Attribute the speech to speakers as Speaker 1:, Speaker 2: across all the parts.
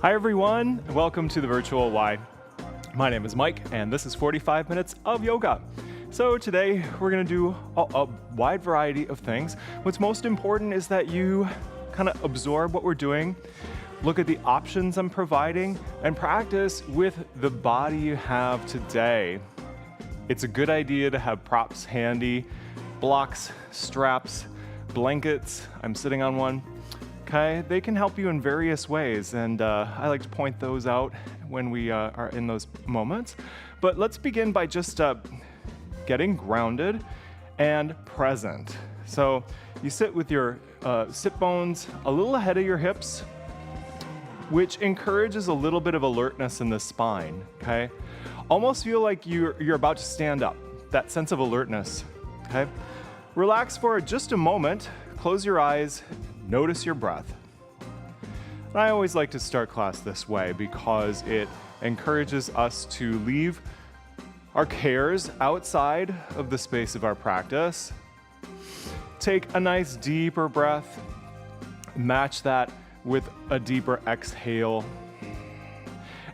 Speaker 1: Hi everyone, welcome to the Virtual Y. My name is Mike, and this is 45 minutes of yoga. So today we're gonna do a wide variety of things. What's most important is that you kind of absorb what we're doing, look at the options I'm providing, and practice with the body you have today. It's a good idea to have props handy, blocks, straps, blankets. I'm sitting on one. Okay, they can help you in various ways, and I like to point those out when we are in those moments. But let's begin by just getting grounded and present. So you sit with your sit bones a little ahead of your hips, which encourages a little bit of alertness in the spine, okay? Almost feel like you're about to stand up, that sense of alertness, okay? Relax for just a moment, close your eyes, notice your breath. And I always like to start class this way because it encourages us to leave our cares outside of the space of our practice. Take a nice deeper breath, match that with a deeper exhale,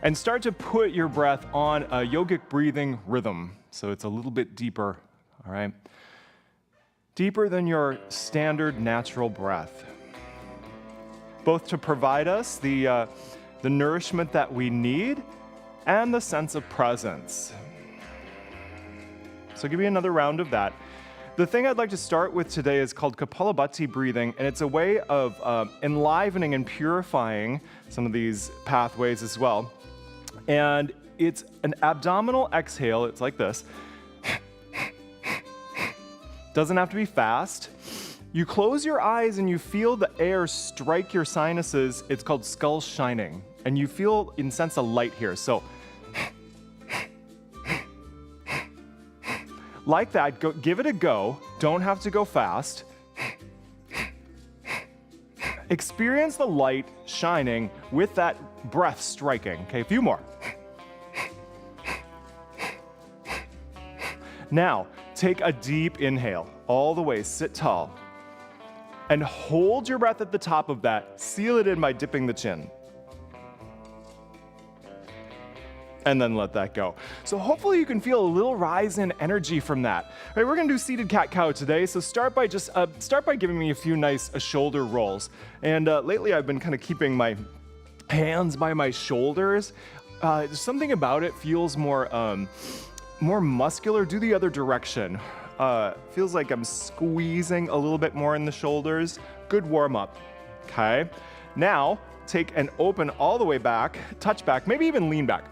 Speaker 1: and start to put your breath on a yogic breathing rhythm. So it's a little bit deeper, all right? Deeper than your standard natural breath, both to provide us the nourishment that we need and the sense of presence. So give me another round of that. The thing I'd like to start with today is called Kapalabhati breathing, and it's a way of enlivening and purifying some of these pathways as well. And it's an abdominal exhale. It's like this. Doesn't have to be fast. You close your eyes and you feel the air strike your sinuses. It's called skull shining. And you feel, in a sense, a light here. So, like that, give it a go. Don't have to go fast. Experience the light shining with that breath striking. Okay, a few more. Now, take a deep inhale all the way, sit tall, and hold your breath at the top of that. Seal it in by dipping the chin. And then let that go. So hopefully you can feel a little rise in energy from that. All right, we're gonna do seated cat-cow today. So start by giving me a few nice shoulder rolls. And lately I've been kind of keeping my hands by my shoulders. Something about it feels more muscular. Do the other direction. Feels like I'm squeezing a little bit more in the shoulders. Good warm up, okay? Now, take and open all the way back, touch back, maybe even lean back.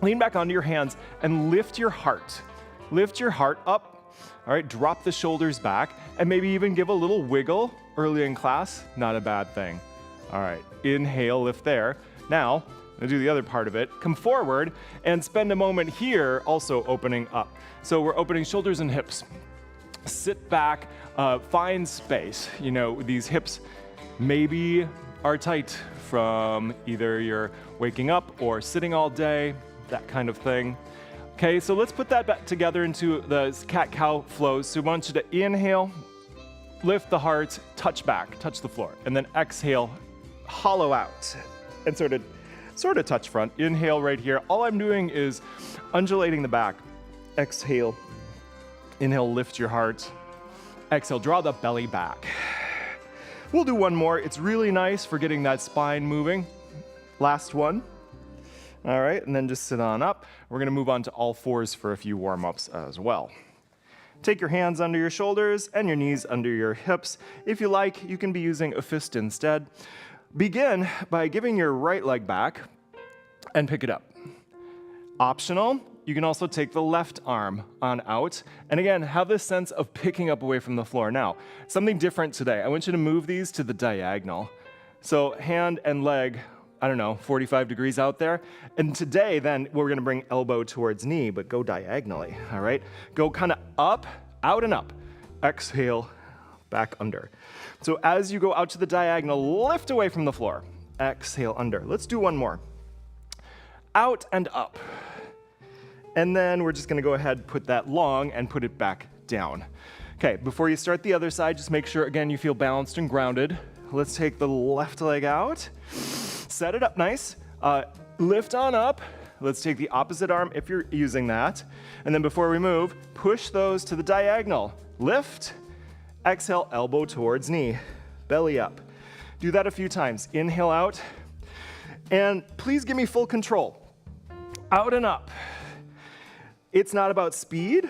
Speaker 1: Lean back onto your hands and lift your heart. Lift your heart up, all right? Drop the shoulders back and maybe even give a little wiggle early in class. Not a bad thing. All right, inhale, lift there. Now, I'm gonna do the other part of it. Come forward and spend a moment here also opening up. So we're opening shoulders and hips. Sit back, find space. You know, these hips maybe are tight from either you're waking up or sitting all day, that kind of thing. Okay, so let's put that back together into the cat-cow flows. So we want you to inhale, lift the heart, touch back, touch the floor, and then exhale, hollow out, and sort of touch front. Inhale right here. All I'm doing is undulating the back. Exhale. Inhale, lift your heart. Exhale, draw the belly back. We'll do one more. It's really nice for getting that spine moving. Last one. All right, and then just sit on up. We're gonna move on to all fours for a few warm-ups as well. Take your hands under your shoulders and your knees under your hips. If you like, you can be using a fist instead. Begin by giving your right leg back and pick it up. Optional, you can also take the left arm on out. And again, have this sense of picking up away from the floor. Now, something different today. I want you to move these to the diagonal. So hand and leg, 45 degrees out there. And today, then, we're gonna bring elbow towards knee, but go diagonally, all right? Go kind of up, out and up. Exhale, back under. So as you go out to the diagonal, lift away from the floor. Exhale, under. Let's do one more. Out and up. And then we're just gonna go ahead, put that long, and put it back down. Okay, before you start the other side, just make sure, again, you feel balanced and grounded. Let's take the left leg out. Set it up nice. Lift on up. Let's take the opposite arm if you're using that. And then before we move, push those to the diagonal. Lift, exhale, elbow towards knee, belly up. Do that a few times. Inhale out. And please give me full control. Out and up. It's not about speed.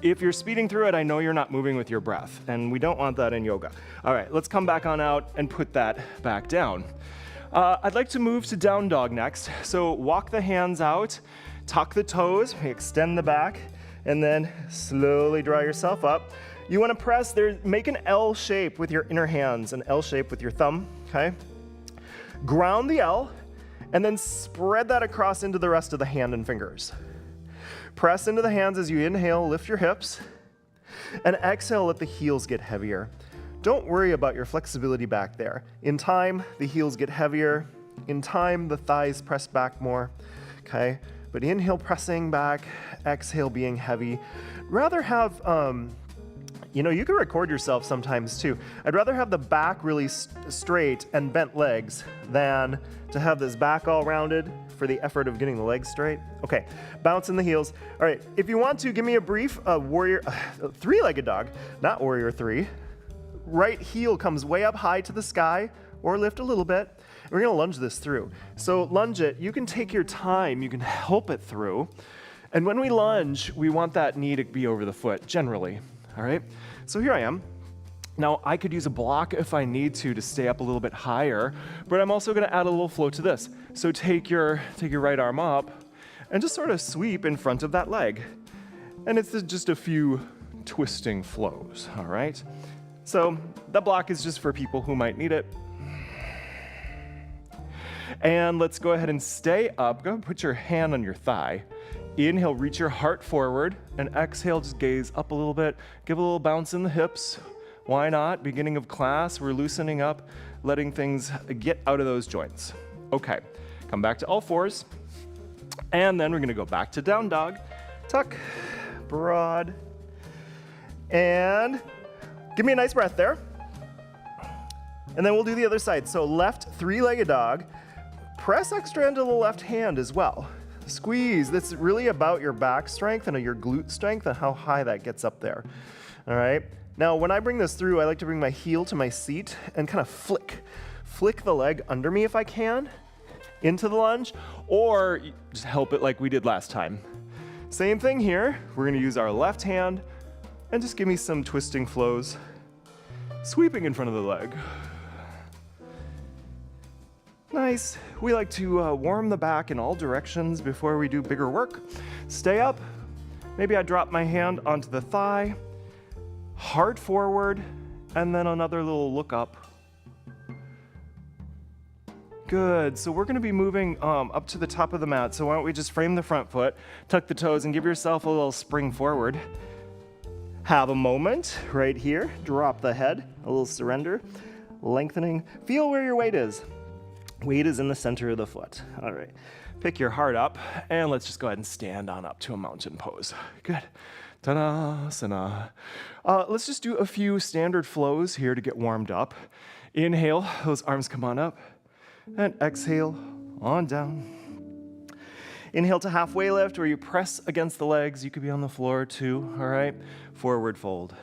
Speaker 1: If you're speeding through it, I know you're not moving with your breath, and we don't want that in yoga. All right, let's come back on out and put that back down. I'd like to move to down dog next. So walk the hands out, tuck the toes, extend the back, and then slowly draw yourself up. You want to press there, make an L shape with your inner hands, an L shape with your thumb, okay? Ground the L, and then spread that across into the rest of the hand and fingers. Press into the hands as you inhale, lift your hips, and exhale, let the heels get heavier. Don't worry about your flexibility back there. In time, the heels get heavier. In time, the thighs press back more, okay? But inhale, pressing back, exhale, being heavy. Rather have, you can record yourself sometimes too. I'd rather have the back really straight and bent legs than to have this back all rounded for the effort of getting the legs straight. Okay, bounce in the heels. All right, if you want to, give me a brief warrior, three-legged dog, not warrior three. Right heel comes way up high to the sky or lift a little bit. We're gonna lunge this through. So lunge it, you can take your time, you can help it through. And when we lunge, we want that knee to be over the foot, generally, all right? So here I am. Now I could use a block if I need to stay up a little bit higher, but I'm also gonna add a little flow to this. So take your right arm up and just sort of sweep in front of that leg. And it's just a few twisting flows, all right? So the block is just for people who might need it. And let's go ahead and stay up. Go and put your hand on your thigh. Inhale, reach your heart forward, and exhale, just gaze up a little bit. Give a little bounce in the hips. Why not? Beginning of class, we're loosening up, letting things get out of those joints. Okay, come back to all fours. And then we're gonna go back to down dog. Tuck, broad, and give me a nice breath there. And then we'll do the other side. So left three-legged dog. Press extra into the left hand as well. Squeeze. That's really about your back strength and your glute strength and how high that gets up there. All right. Now, when I bring this through, I like to bring my heel to my seat and kind of flick the leg under me if I can into the lunge, or just help it like we did last time. Same thing here. We're going to use our left hand and just give me some twisting flows, sweeping in front of the leg. Nice. We like to warm the back in all directions before we do bigger work. Stay up. Maybe I drop my hand onto the thigh, heart forward, and then another little look up. Good. So we're going to be moving up to the top of the mat. So why don't we just frame the front foot, tuck the toes, and give yourself a little spring forward. Have a moment right here. Drop the head, a little surrender, lengthening. Feel where your weight is. Weight is in the center of the foot. All right. Pick your heart up, and let's just go ahead and stand on up to a mountain pose. Good. Tadasana. Let's just do a few standard flows here to get warmed up. Inhale, those arms come on up, and exhale, on down. Inhale to halfway lift, where you press against the legs. You could be on the floor too, all right? Forward fold.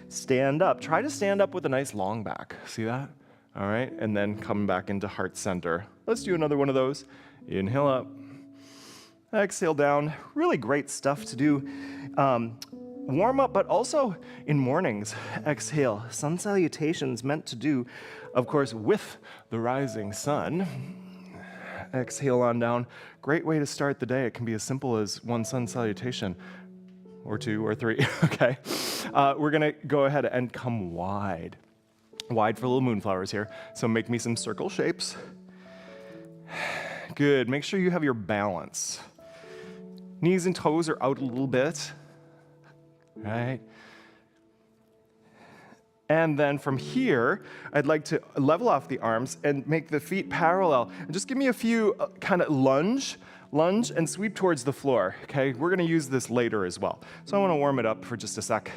Speaker 1: Stand up. Try to stand up with a nice long back. See that? All right, and then come back into heart center. Let's do another one of those. Inhale up, exhale down. Really great stuff to do. Warm up, but also in mornings. Exhale, sun salutations meant to do, of course, with the rising sun. Exhale on down. Great way to start the day. It can be as simple as one sun salutation, or two, or three, okay? We're gonna go ahead and come wide. Wide for little moonflowers here. So make me some circle shapes. Good, make sure you have your balance. Knees and toes are out a little bit, right? And then from here, I'd like to level off the arms and make the feet parallel. And just give me a few kind of lunge, and sweep towards the floor, okay? We're gonna use this later as well. So I wanna warm it up for just a sec.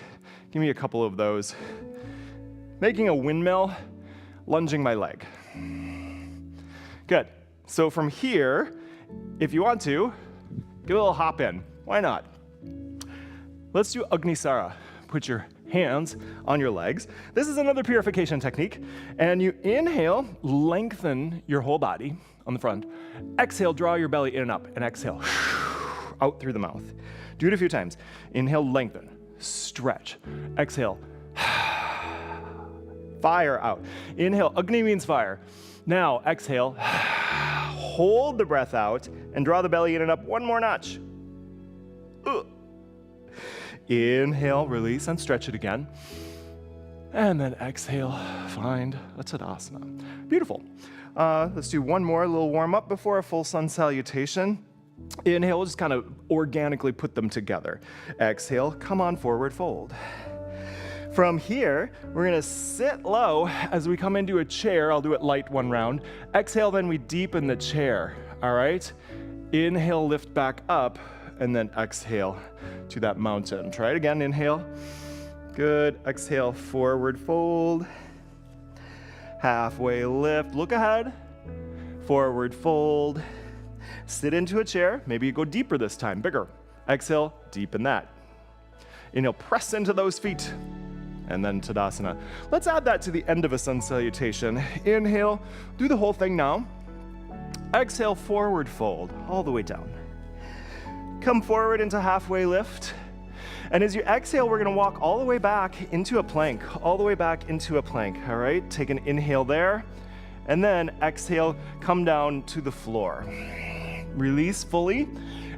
Speaker 1: Give me a couple of those. Making a windmill, lunging my leg. Good. So from here, if you want to, give a little hop in. Why not? Let's do Agnisara. Put your hands on your legs. This is another purification technique. And you inhale, lengthen your whole body on the front. Exhale, draw your belly in and up, and exhale out through the mouth. Do it a few times. Inhale, lengthen, stretch. Exhale, fire out. Inhale, Agni means fire. Now exhale, hold the breath out, and draw the belly in and up one more notch. Inhale, release, and stretch it again. And then exhale, find a Tadasana. Beautiful. Let's do one more little warm up before a full sun salutation. Inhale, we'll just kind of organically put them together. Exhale, come on forward, fold. From here, we're gonna sit low as we come into a chair. I'll do it light one round. Exhale, then we deepen the chair, all right? Inhale, lift back up, and then exhale to that mountain. Try it again, inhale. Good, exhale, forward fold. Halfway lift, look ahead. Forward fold. Sit into a chair, maybe you go deeper this time, bigger. Exhale, deepen that. Inhale, press into those feet. And then Tadasana. Let's add that to the end of a sun salutation. Inhale, do the whole thing now. Exhale, forward fold, all the way down. Come forward into halfway lift. And as you exhale, we're gonna walk all the way back into a plank, all the way back into a plank, all right? Take an inhale there, and then exhale, come down to the floor. Release fully,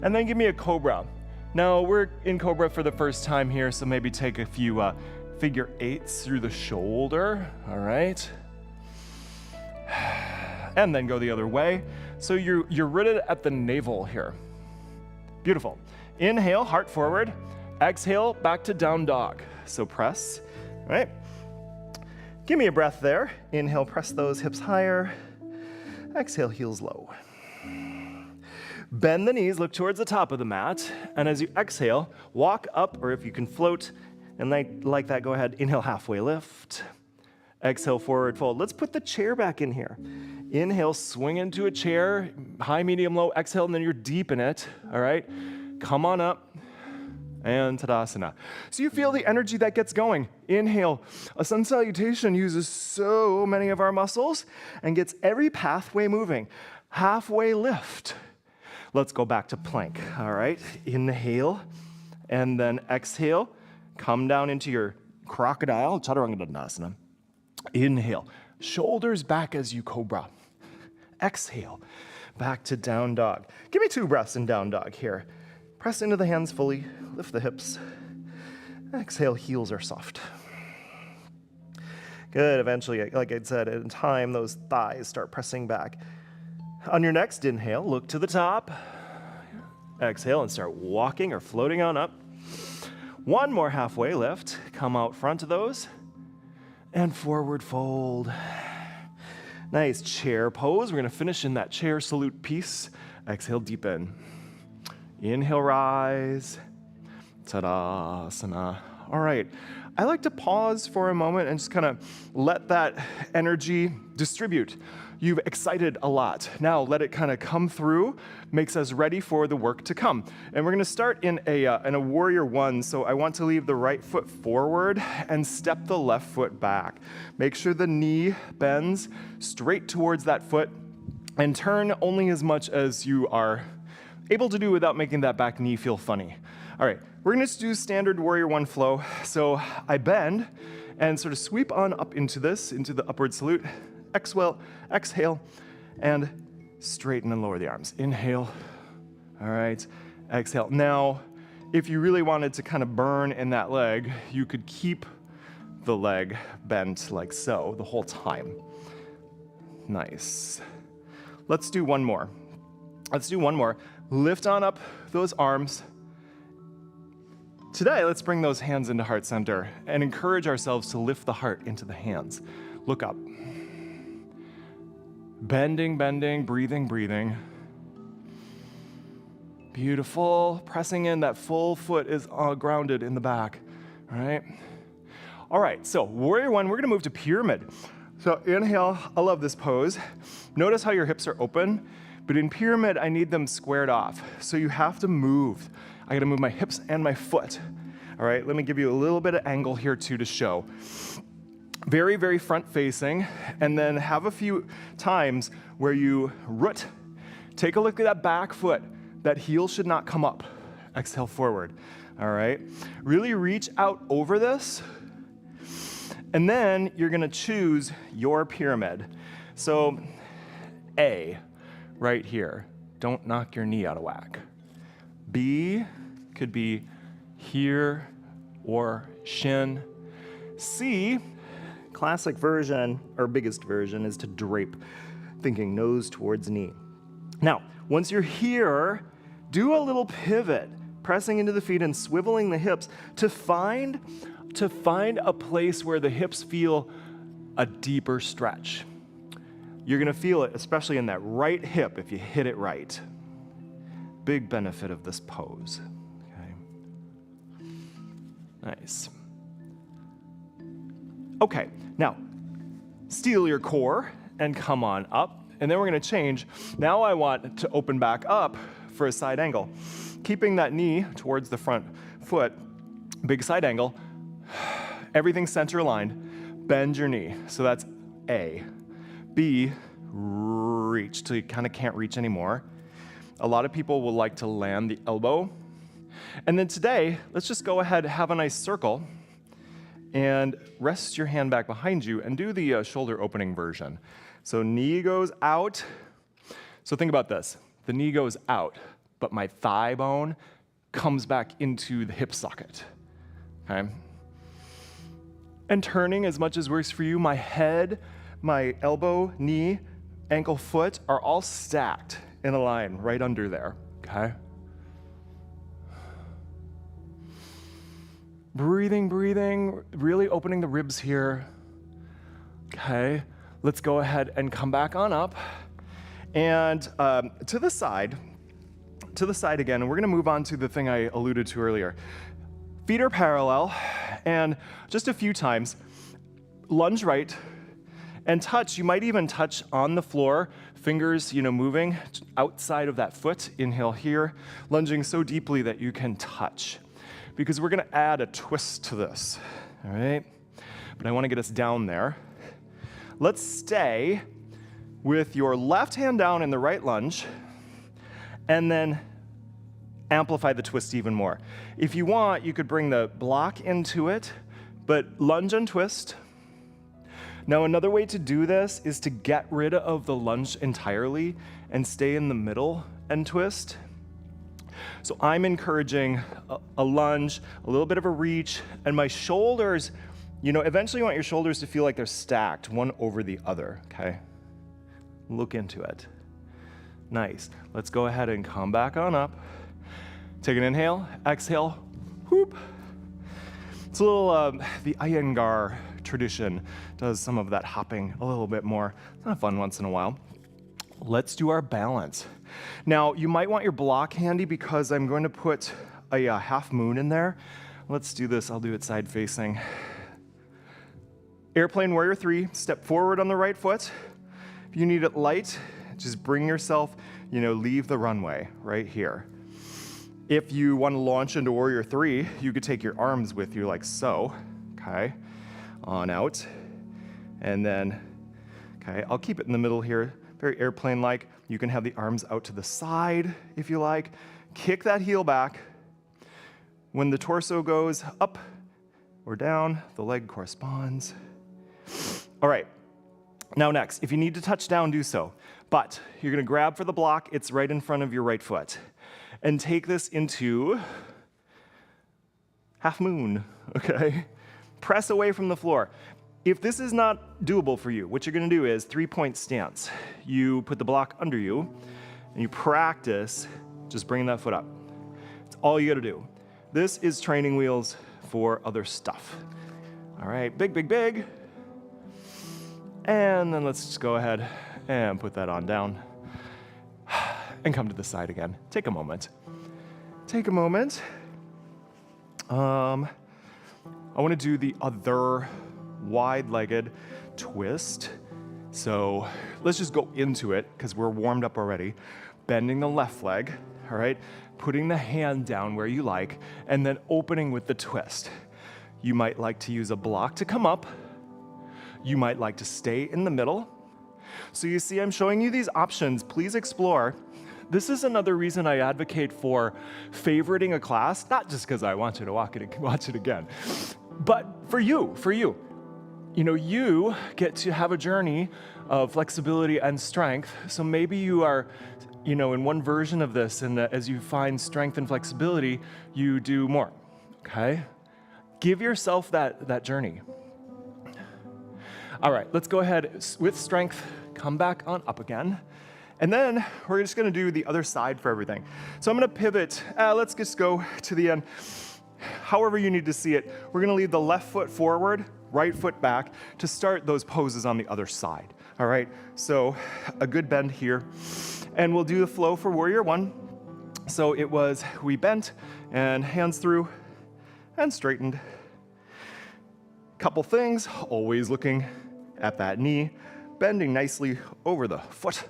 Speaker 1: and then give me a cobra. Now, we're in cobra for the first time here, so maybe take a few figure eights through the shoulder, all right? And then go the other way. So you're rooted at the navel here. Beautiful. Inhale, heart forward. Exhale, back to down dog. So press, all right? Give me a breath there. Inhale, press those hips higher. Exhale, heels low. Bend the knees, look towards the top of the mat. And as you exhale, walk up, or if you can float, and like that, go ahead. Inhale, halfway lift. Exhale, forward fold. Let's put the chair back in here. Inhale, swing into a chair, high, medium, low. Exhale, and then you're deep in it, all right? Come on up, and Tadasana. So you feel the energy that gets going. Inhale. A sun salutation uses so many of our muscles and gets every pathway moving. Halfway lift. Let's go back to plank, all right? Inhale, and then exhale. Come down into your crocodile, Chaturanga Dandasana. Inhale, shoulders back as you cobra. Exhale, back to down dog. Give me 2 breaths in down dog here. Press into the hands fully, lift the hips. Exhale, heels are soft. Good, eventually, like I said, in time, those thighs start pressing back. On your next inhale, look to the top. Exhale and start walking or floating on up. One more halfway lift. Come out front of those. And forward fold. Nice chair pose. We're gonna finish in that chair salute piece. Exhale, deepen. Inhale, rise. Tadasana. All right. I like to pause for a moment and just kind of let that energy distribute. You've excited a lot. Now let it kind of come through, makes us ready for the work to come. And we're gonna start in a warrior one. So I want to leave the right foot forward and step the left foot back. Make sure the knee bends straight towards that foot and turn only as much as you are able to do without making that back knee feel funny. All right, we're gonna just do standard warrior one flow. So I bend and sort of sweep on up into the upward salute. Exhale, and straighten and lower the arms. Inhale, all right, exhale. Now, if you really wanted to kind of burn in that leg, you could keep the leg bent like so the whole time. Nice. Let's do one more. Lift on up those arms. Today, let's bring those hands into heart center and encourage ourselves to lift the heart into the hands. Look up. Bending, breathing. Beautiful. Pressing in, that full foot is grounded in the back, all right? All right, so warrior one, we're gonna move to pyramid. So inhale, I love this pose. Notice how your hips are open, but in pyramid, I need them squared off. So you have to move. I gotta move my hips and my foot. All right, let me give you a little bit of angle here too to show. Very, very front facing, and then have a few times where you root. Take a look at that back foot. That heel should not come up. Exhale forward, all right? Really reach out over this, and then you're gonna choose your pyramid. So A, right here. Don't knock your knee out of whack. B could be here or shin. C, classic version, or biggest version, is to drape, thinking nose towards knee. Now, once you're here, do a little pivot, pressing into the feet and swiveling the hips to find a place where the hips feel a deeper stretch. You're gonna feel it, especially in that right hip if you hit it right. Big benefit of this pose, okay? Nice. Okay, now, steel your core and come on up, and then we're gonna change. Now I want to open back up for a side angle. Keeping that knee towards the front foot, big side angle, everything center aligned, bend your knee. So that's A. B, reach till you kind of can't reach anymore. A lot of people will like to land the elbow. And then today, let's just go ahead, have a nice circle, and rest your hand back behind you and do the shoulder opening version. So knee goes out. So think about this. The knee goes out, but my thigh bone comes back into the hip socket, okay? And turning as much as works for you. My head, my elbow, knee, ankle, foot are all stacked in a line right under there, okay? Breathing, breathing, really opening the ribs here. Okay, let's go ahead and come back on up. And to the side again, and we're gonna move on to the thing I alluded to earlier. Feet are parallel, and just a few times, lunge right, and touch. You might even touch on the floor, fingers, moving outside of that foot. Inhale here, lunging so deeply that you can touch. Because we're gonna add a twist to this, all right? But I wanna get us down there. Let's stay with your left hand down in the right lunge, and then amplify the twist even more. If you want, you could bring the block into it, but lunge and twist. Now, another way to do this is to get rid of the lunge entirely and stay in the middle and twist. So I'm encouraging a lunge, a little bit of a reach, and my shoulders, eventually you want your shoulders to feel like they're stacked, one over the other, okay? Look into it. Nice. Let's go ahead and come back on up. Take an inhale, exhale, whoop. It's a little, the Iyengar tradition does some of that hopping a little bit more. It's not fun once in a while. Let's do our balance. Now, you might want your block handy because I'm going to put a half moon in there. Let's do this. I'll do it side facing. Airplane warrior 3, step forward on the right foot. If you need it light, just bring yourself, leave the runway right here. If you want to launch into warrior 3, you could take your arms with you like so, okay? On out. And then, okay, I'll keep it in the middle here. Very airplane-like. You can have the arms out to the side if you like. Kick that heel back. When the torso goes up or down, the leg corresponds. All right, now next, if you need to touch down, do so. But you're gonna grab for the block, it's right in front of your right foot. And take this into half moon, okay? Press away from the floor. If this is not doable for you, what you're gonna do is 3-point stance. You put the block under you, and you practice just bringing that foot up. It's all you gotta do. This is training wheels for other stuff. All right, big, big, big. And then let's just go ahead and put that on down. And come to the side again. Take a moment. Take a moment. I wanna do the other wide-legged. twist. So let's just go into it because we're warmed up already. Bending the left leg, all right? Putting the hand down where you like, and then opening with the twist. You might like to use a block to come up. You might like to stay in the middle. So you see, I'm showing you these options. Please explore. This is another reason I advocate for favoriting a class, not just because I want you to watch it again, but for you. You know, you get to have a journey of flexibility and strength. So maybe you are, you know, in one version of this, and as you find strength and flexibility, you do more, okay? Give yourself that journey. All right, let's go ahead with strength, come back on up again. And then we're just gonna do the other side for everything. So I'm gonna pivot, let's just go to the end. However you need to see it, we're gonna leave the left foot forward, right foot back to start those poses on the other side, all right? So a good bend here. And we'll do the flow for warrior one. So it was, we bent and hands through and straightened. Couple things, always looking at that knee, bending nicely over the foot.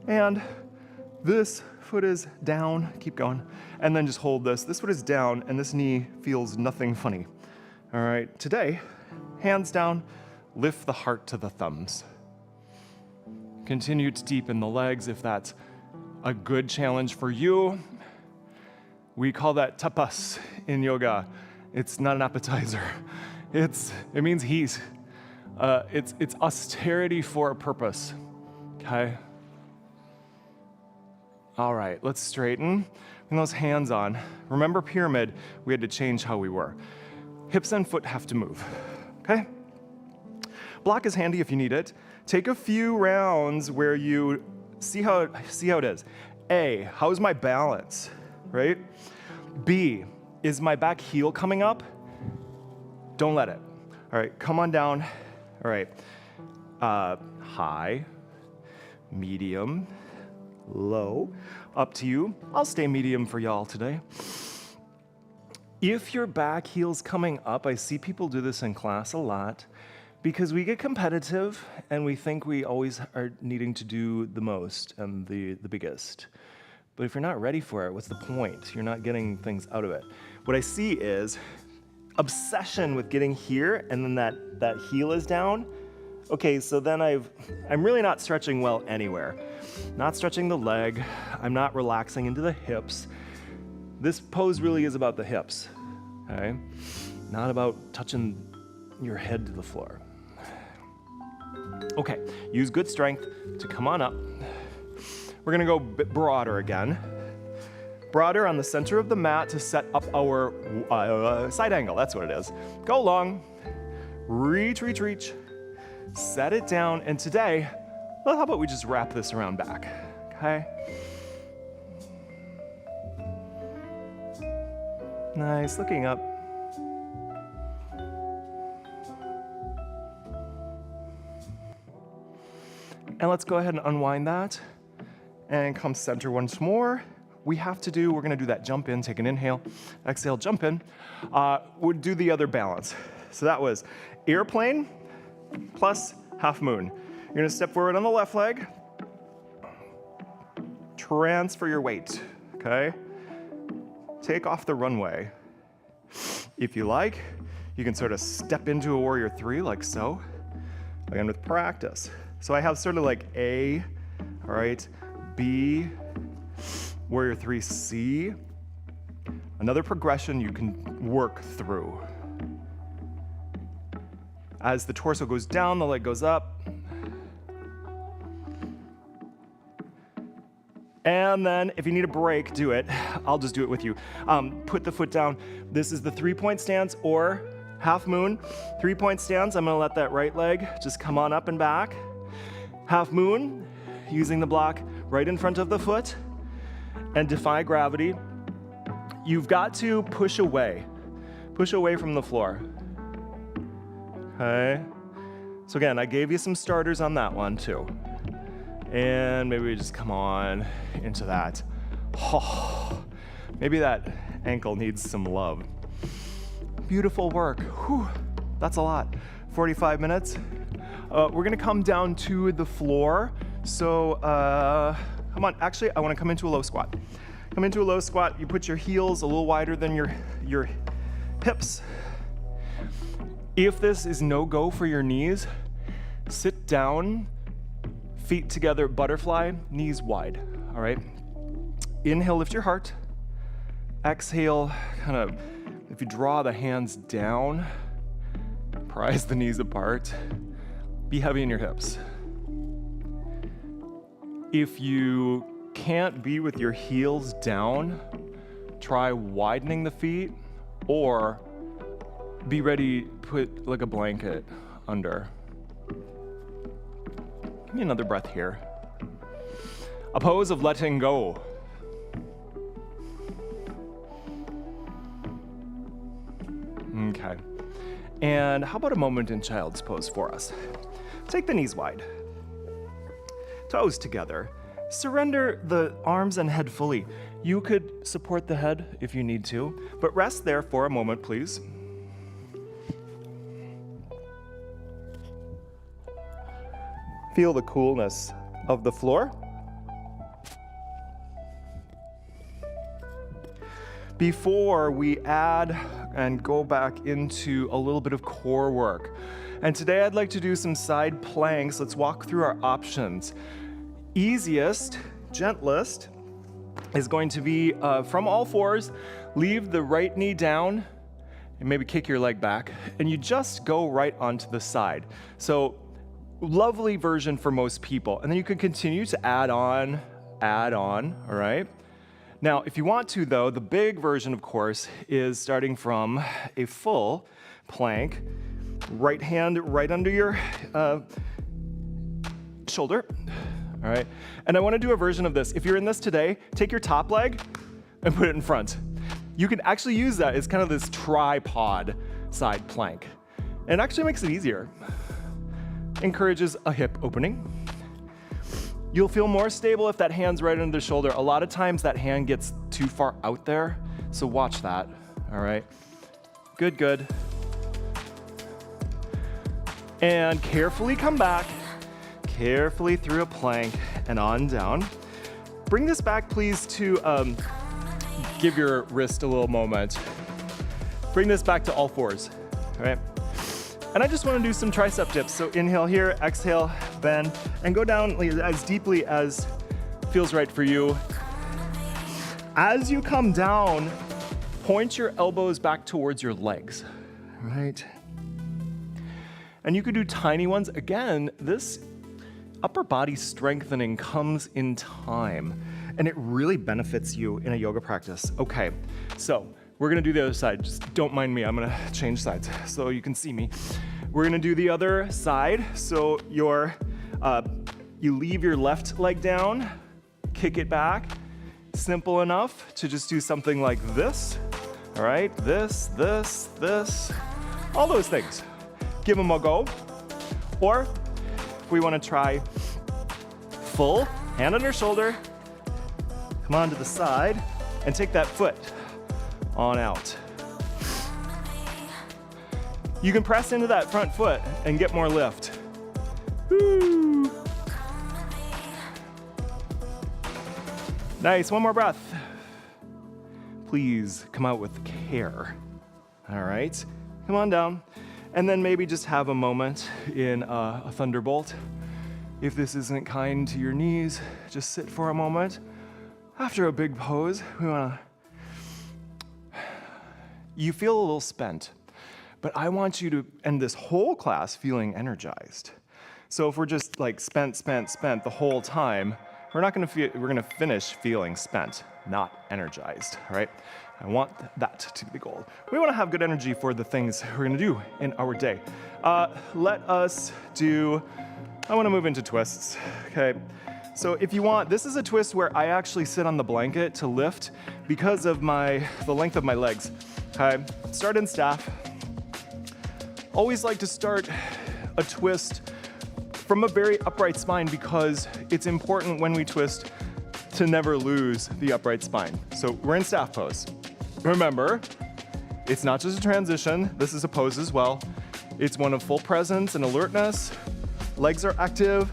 Speaker 1: And this foot is down, keep going, and then just hold this. This foot is down, and this knee feels nothing funny. All right, today, hands down, lift the heart to the thumbs. Continue to deepen the legs if that's a good challenge for you. We call that tapas in yoga. It's not an appetizer. It means heat. It's austerity for a purpose, okay? All right, let's straighten. Bring those hands on. Remember pyramid, we had to change how we were. Hips and foot have to move, okay? Block is handy if you need it. Take a few rounds where you see how it is. A, how's my balance, right? B, is my back heel coming up? Don't let it. All right, come on down. All right, high, medium, low, up to you. I'll stay medium for y'all today. If your back heel's coming up, I see people do this in class a lot because we get competitive and we think we always are needing to do the most and the biggest. But if you're not ready for it, what's the point? You're not getting things out of it. What I see is obsession with getting here and then that heel is down. Okay, so then I'm really not stretching well anywhere. Not stretching the leg, I'm not relaxing into the hips. This pose really is about the hips, okay? Not about touching your head to the floor. Okay, use good strength to come on up. We're gonna go a bit broader again. Broader on the center of the mat to set up our side angle, that's what it is. Go long, reach, reach, reach. Set it down, and today, well, how about we just wrap this around back, okay? Nice, looking up. And let's go ahead and unwind that, and come center once more. We're gonna do that jump in, take an inhale, exhale, jump in. We'll do the other balance. So that was airplane, plus half moon. You're gonna step forward on the left leg, transfer your weight, okay? Take off the runway. If you like, you can sort of step into a warrior three like so, again with practice. So I have sort of like A, all right, B, warrior three, C. Another progression you can work through. As the torso goes down, the leg goes up. And then if you need a break, do it. I'll just do it with you. Put the foot down. This is the 3-point stance or half moon. 3-point stance, I'm gonna let that right leg just come on up and back. Half moon, using the block right in front of the foot and defy gravity. You've got to push away from the floor. Okay, so again, I gave you some starters on that one too. And maybe we just come on into that. Oh, maybe that ankle needs some love. Beautiful work. Whew, that's a lot. 45 minutes. We're gonna come down to the floor. So come on, actually I wanna come into a low squat. Come into a low squat, you put your heels a little wider than your hips. If this is no go for your knees, sit down, feet together, butterfly, knees wide, all right? Inhale, lift your heart. Exhale, kind of, if you draw the hands down, prise the knees apart, be heavy in your hips. If you can't be with your heels down, try widening the feet or be ready to put like a blanket under. Give me another breath here. A pose of letting go. Okay. And how about a moment in child's pose for us? Take the knees wide. Toes together. Surrender the arms and head fully. You could support the head if you need to, but rest there for a moment, please. Feel the coolness of the floor. Before we add and go back into a little bit of core work. And today I'd like to do some side planks. Let's walk through our options. Easiest, gentlest, is going to be from all fours, leave the right knee down and maybe kick your leg back, and you just go right onto the side. So lovely version for most people. And then you can continue to add on, all right? Now, if you want to though, the big version, of course, is starting from a full plank, right hand right under your shoulder, all right? And I wanna do a version of this. If you're in this today, take your top leg and put it in front. You can actually use that as kind of this tripod side plank. And it actually makes it easier. Encourages a hip opening. You'll feel more stable if that hand's right under the shoulder. A lot of times that hand gets too far out there, so watch that, all right? Good, good. And carefully come back, carefully through a plank and on down. Bring this back, please, to give your wrist a little moment. Bring this back to all fours, all right? And I just want to do some tricep dips. So inhale here, exhale, bend, and go down as deeply as feels right for you. As you come down, point your elbows back towards your legs, right? And you could do tiny ones. Again, this upper body strengthening comes in time, and it really benefits you in a yoga practice. Okay, so we're gonna do the other side. Just don't mind me, I'm gonna change sides so you can see me. We're gonna do the other side. So you leave your left leg down, kick it back. Simple enough to just do something like this. All right, this, all those things. Give them a go. Or if we wanna try full, hand on your shoulder, come on to the side and take that foot on out. You can press into that front foot and get more lift. Woo. Nice, one more breath. Please come out with care. All right, come on down. And then maybe just have a moment in a thunderbolt. If this isn't kind to your knees, just sit for a moment. After a big pose, you feel a little spent, but I want you to end this whole class feeling energized. So if we're just like spent the whole time, we're gonna finish feeling spent, not energized, all right? I want that to be the goal. We wanna have good energy for the things we're gonna do in our day. Let us do, I wanna move into twists, okay? So if you want, this is a twist where I actually sit on the blanket to lift because of the length of my legs. Okay, start in staff. Always like to start a twist from a very upright spine because it's important when we twist to never lose the upright spine. So we're in staff pose. Remember, it's not just a transition, this is a pose as well. It's one of full presence and alertness. Legs are active,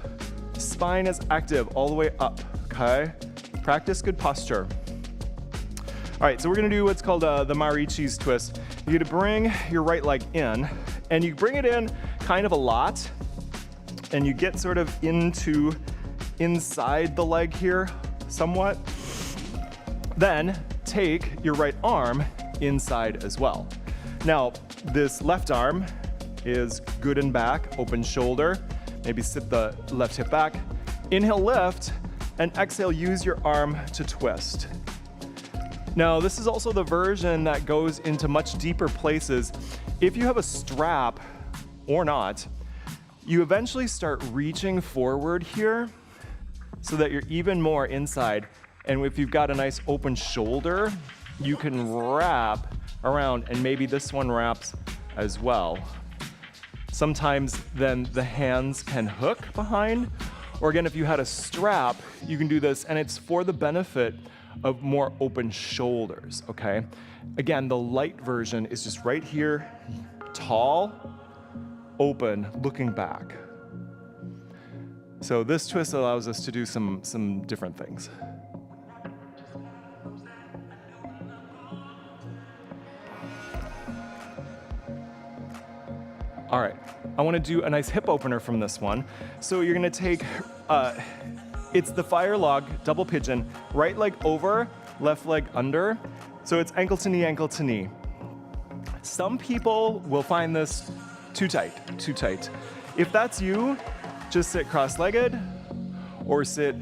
Speaker 1: spine is active all the way up, okay? Practice good posture. All right, so we're gonna do what's called the Marichi's twist. You're gonna bring your right leg in, and you bring it in kind of a lot, and you get sort of inside the leg here somewhat. Then take your right arm inside as well. Now, this left arm is good and back, open shoulder. Maybe sit the left hip back. Inhale, lift, and exhale, use your arm to twist. Now, this is also the version that goes into much deeper places. If you have a strap or not, you eventually start reaching forward here so that you're even more inside. And if you've got a nice open shoulder, you can wrap around, and maybe this one wraps as well. Sometimes then the hands can hook behind, or again, if you had a strap, you can do this, and it's for the benefit of more open shoulders, okay? Again, the light version is just right here, tall, open, looking back. So this twist allows us to do some different things. All right, I wanna do a nice hip opener from this one. So you're gonna take, it's the fire log, double pigeon, right leg over, left leg under. So it's ankle to knee, ankle to knee. Some people will find this too tight. If that's you, just sit cross-legged or sit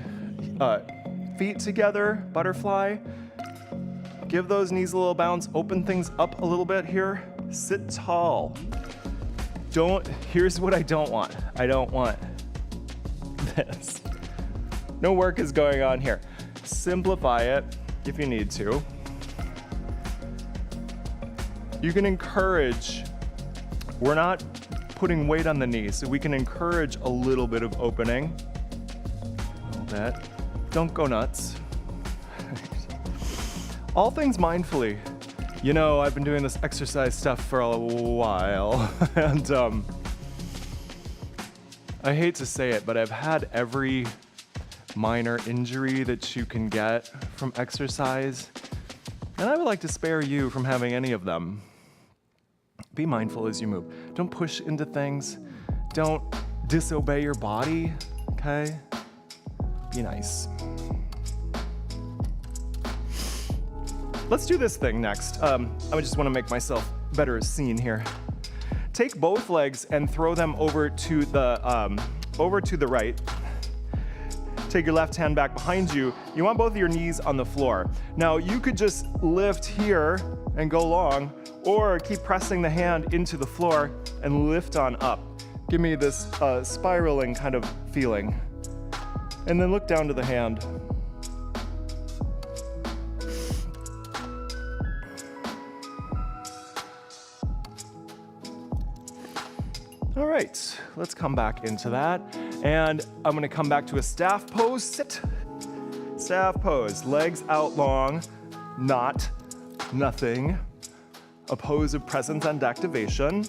Speaker 1: feet together, butterfly. Give those knees a little bounce, open things up a little bit here. Sit tall. Here's what I don't want. I don't want this. No work is going on here. Simplify it if you need to. You can encourage, we're not putting weight on the knees, so we can encourage a little bit of opening. A little bit. Don't go nuts. All things mindfully. You know, I've been doing this exercise stuff for a while, and I hate to say it, but I've had every minor injury that you can get from exercise, and I would like to spare you from having any of them. Be mindful as you move. Don't push into things. Don't disobey your body, okay? Be nice. Let's do this thing next. I just want to make myself better seen here. Take both legs and throw them over to the right. Take your left hand back behind you. You want both of your knees on the floor. Now you could just lift here and go long, or keep pressing the hand into the floor and lift on up. Give me this spiraling kind of feeling. And then look down to the hand. All right, let's come back into that. And I'm gonna come back to a staff pose, sit. Staff pose, legs out long, nothing. A pose of presence and activation.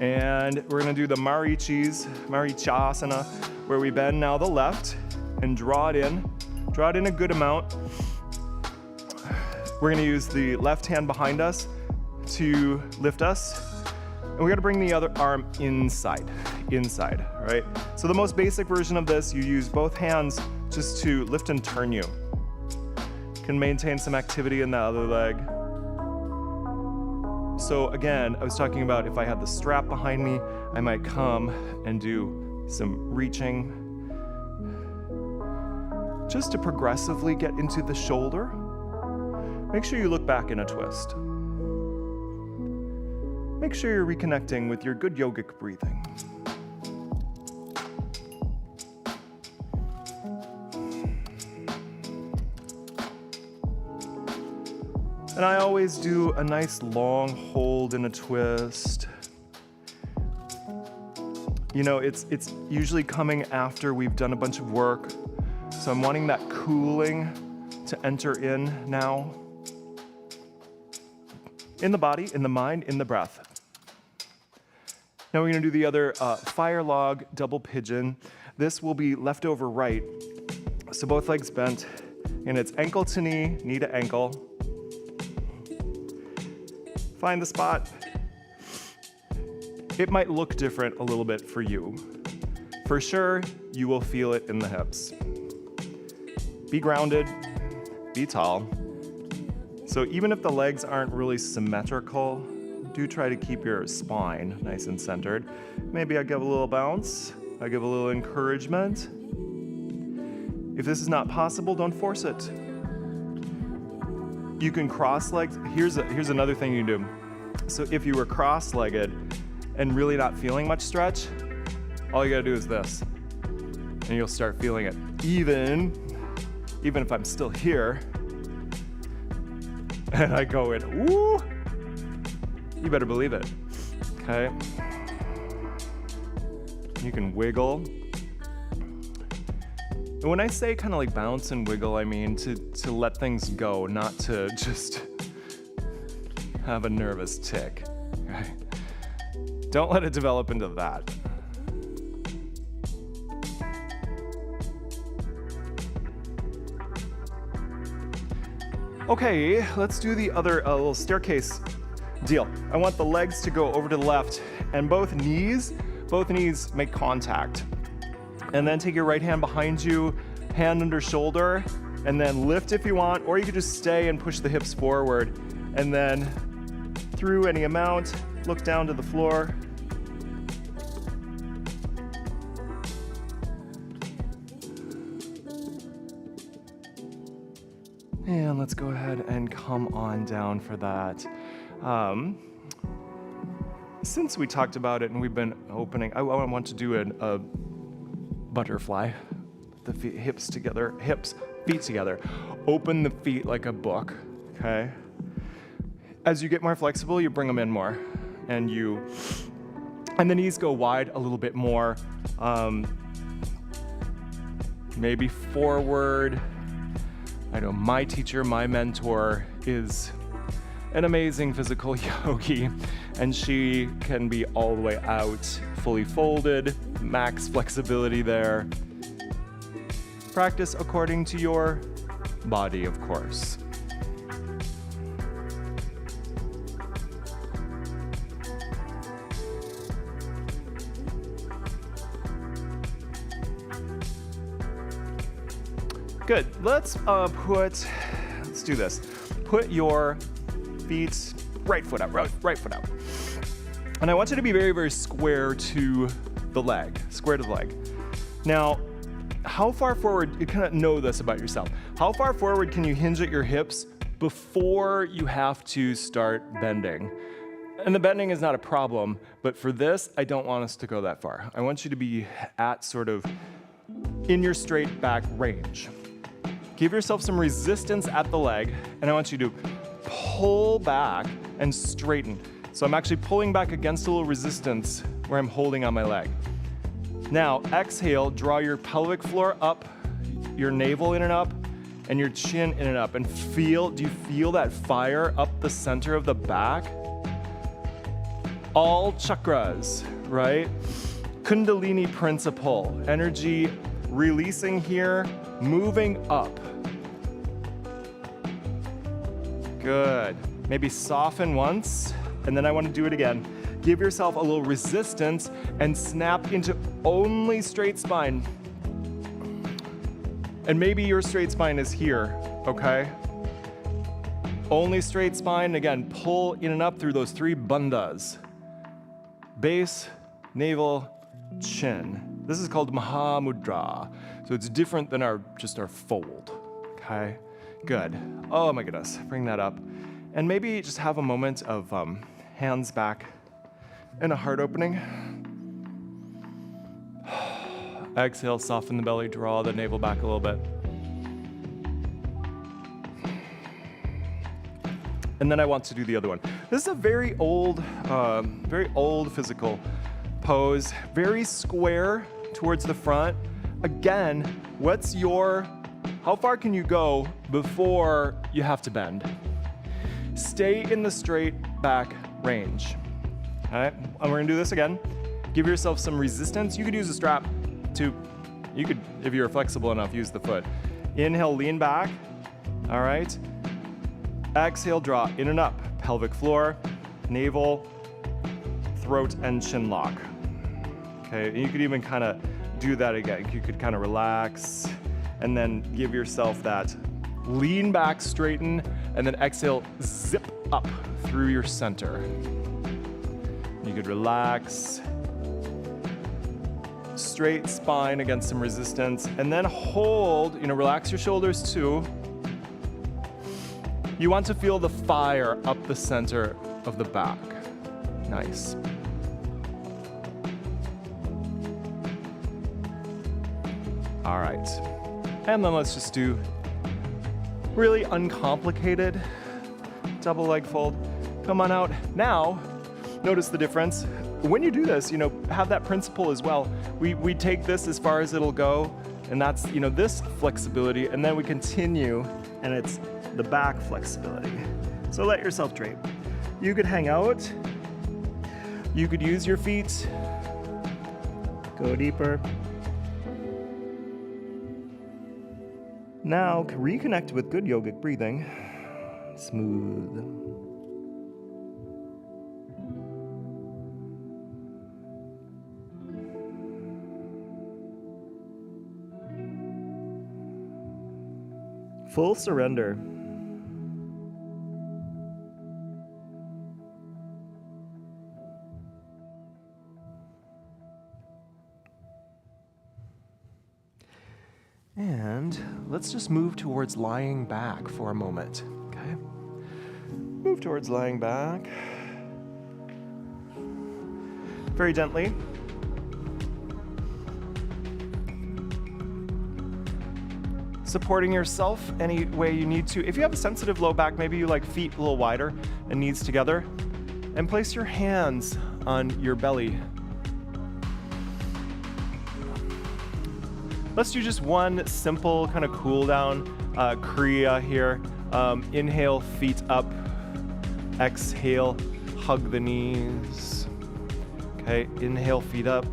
Speaker 1: And we're gonna do the Marichasana, where we bend now the left and draw it in a good amount. We're gonna use the left hand behind us to lift us. And we're gonna bring the other arm inside, all right? So the most basic version of this, you use both hands just to lift and turn you. You can maintain some activity in the other leg. So again, I was talking about if I had the strap behind me, I might come and do some reaching, just to progressively get into the shoulder. Make sure you look back in a twist. Make sure you're reconnecting with your good yogic breathing. And I always do a nice long hold in a twist. You know, it's usually coming after we've done a bunch of work. So I'm wanting that cooling to enter in now. In the body, in the mind, in the breath. Now we're gonna do the other fire log double pigeon. This will be left over right. So both legs bent, and it's ankle to knee, knee to ankle. Find the spot. It might look different a little bit for you. For sure, you will feel it in the hips. Be grounded, be tall. So even if the legs aren't really symmetrical, do try to keep your spine nice and centered. Maybe I give a little bounce, I give a little encouragement. If this is not possible, don't force it. You can cross legs. Here's another thing you can do. So if you were cross-legged and really not feeling much stretch, all you gotta do is this, and you'll start feeling it. Even if I'm still here, and I go in, woo, you better believe it, okay? You can wiggle. And when I say kind of like bounce and wiggle, I mean to let things go, not to just have a nervous tick, okay? Don't let it develop into that. Okay, let's do the other little staircase deal. I want the legs to go over to the left, and both knees make contact. And then take your right hand behind you, hand under shoulder, and then lift if you want, or you could just stay and push the hips forward. And then through any amount, look down to the floor. And let's go ahead and come on down for that. Since we talked about it and we've been opening, I want to do a butterfly, the feet together. Open the feet like a book, okay? As you get more flexible, you bring them in more, and the knees go wide a little bit more, maybe forward. I know my teacher, my mentor is an amazing physical yogi, and she can be all the way out, fully folded, max flexibility there. Practice according to your body, of course. Good. Let's do this. Put your feet right foot out. And I want you to be very, very square to the leg. Now, how far forward, you kind of know this about yourself. How far forward can you hinge at your hips before you have to start bending? And the bending is not a problem, but for this, I don't want us to go that far. I want you to be at sort of in your straight back range. Give yourself some resistance at the leg, and I want you to pull back and straighten. So I'm actually pulling back against a little resistance where I'm holding on my leg. Now, exhale, draw your pelvic floor up, your navel in and up, and your chin in and up. And do you feel that fire up the center of the back? All chakras, right? Kundalini principle, energy releasing here, moving up. Good. Maybe soften once, and then I want to do it again. Give yourself a little resistance and snap into only straight spine. And maybe your straight spine is here, okay? Only straight spine. Again, pull in and up through those three bandhas. Base, navel, chin. This is called Mahamudra. So it's different than our fold, okay? Good. Oh my goodness, bring that up. And maybe just have a moment of hands back and a heart opening. Exhale, soften the belly, draw the navel back a little bit. And then I want to do the other one. This is a very old physical pose, very square towards the front. Again, how far can you go before you have to bend? Stay in the straight back range. All right, and we're gonna do this again. Give yourself some resistance. You could use a strap to, you could, if you're flexible enough, use the foot. Inhale, lean back. All right. Exhale, draw in and up. Pelvic floor, navel, throat, and chin lock. Okay, and you could even kind of do that again. You could kind of relax and then give yourself that lean back, straighten, and then exhale, zip up through your center. You could relax, straight spine against some resistance, and then hold, relax your shoulders too. You want to feel the fire up the center of the back. Nice. All right, and then let's just do really uncomplicated double leg fold. Come on out. Now, notice the difference. When you do this, have that principle as well. We take this as far as it'll go, and that's, this flexibility, and then we continue, and it's the back flexibility. So let yourself drape. You could hang out. You could use your feet. Go deeper. Now, reconnect with good yogic breathing. Smooth. Full surrender. And let's just move towards lying back for a moment, okay? Move towards lying back. Very gently. Supporting yourself any way you need to. If you have a sensitive low back, maybe you like feet a little wider and knees together, and place your hands on your belly. Let's do just one simple kind of cool down Kriya here. Inhale, feet up. Exhale, hug the knees. Okay, inhale, feet up.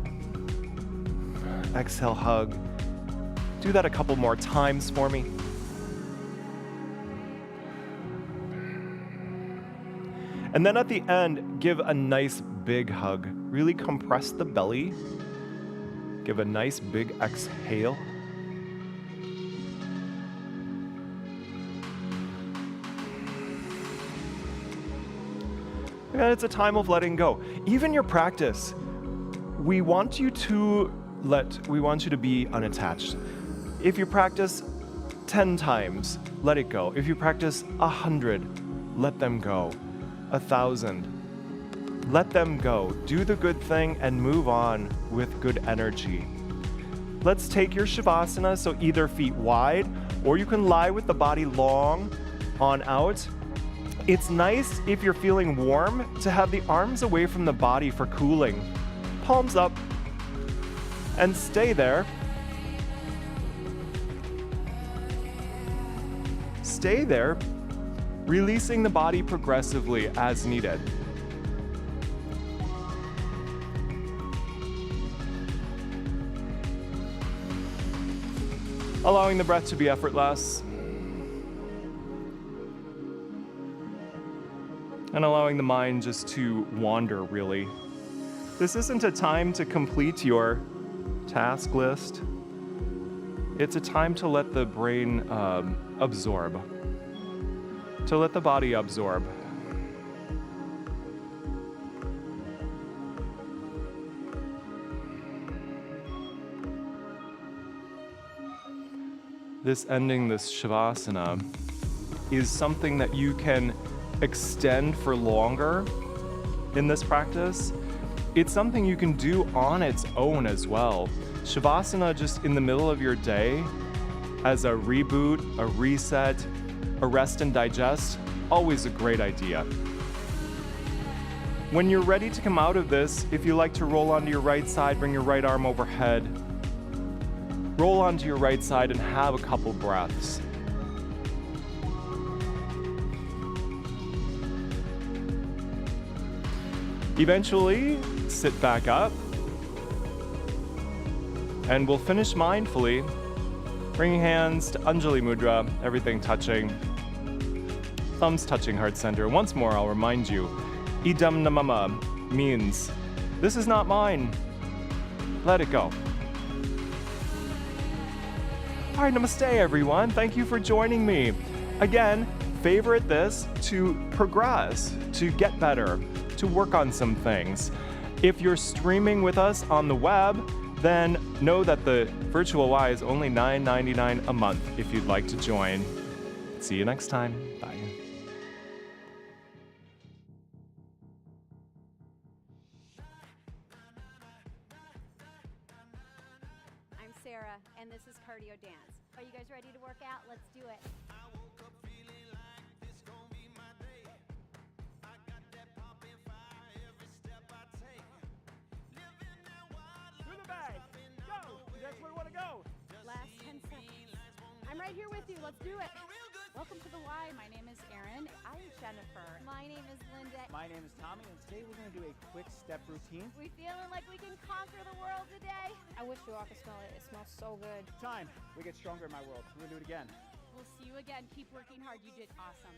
Speaker 1: Exhale, hug. Do that a couple more times for me. And then at the end, give a nice big hug. Really compress the belly. Give a nice big exhale. And it's a time of letting go. Even your practice, we want you to be unattached. If you practice 10 times, let it go. If you practice 100, let them go. 1,000, let them go. Do the good thing and move on with good energy. Let's take your Shavasana, so either feet wide, or you can lie with the body long on out. It's nice if you're feeling warm to have the arms away from the body for cooling. Palms up, and stay there. Stay there, releasing the body progressively as needed. Allowing the breath to be effortless. And allowing the mind just to wander, really. This isn't a time to complete your task list. It's a time to let the brain absorb. To let the body absorb. This Shavasana is something that you can extend for longer in this practice. It's something you can do on its own as well. Shavasana just in the middle of your day as a reboot, a reset, a rest and digest, always a great idea. When you're ready to come out of this, if you like to roll onto your right side, bring your right arm overhead. Roll onto your right side and have a couple breaths. Eventually, sit back up And we'll finish mindfully, bringing hands to Anjali Mudra, everything touching, thumbs touching heart center. Once more, I'll remind you, idam namama means, this is not mine. Let it go. All right, namaste everyone. Thank you for joining me. Again, favorite this to progress, to get better, to work on some things. If you're streaming with us on the web, then know that the virtual Y is only $9.99 a month if you'd like to join. See you next time. Bye.
Speaker 2: I'm Sarah, and this is Cardio Dance. Are you guys ready to work out? Let's do it.
Speaker 1: Through the bag. Go. That's where we want to go.
Speaker 2: Last 10 seconds. I'm right here with you. Let's do it.
Speaker 3: Welcome to the Y. My name is Erin. I'm Jennifer.
Speaker 2: My name is Linda.
Speaker 4: My name is Tommy, and today we're going to do a quick step routine.
Speaker 2: We feeling like we can conquer the world today?
Speaker 3: I wish you all could smell it. It smells so good.
Speaker 4: Time. We get stronger in my world. We're going to do it again.
Speaker 3: We'll see you again. Keep working hard. You did awesome.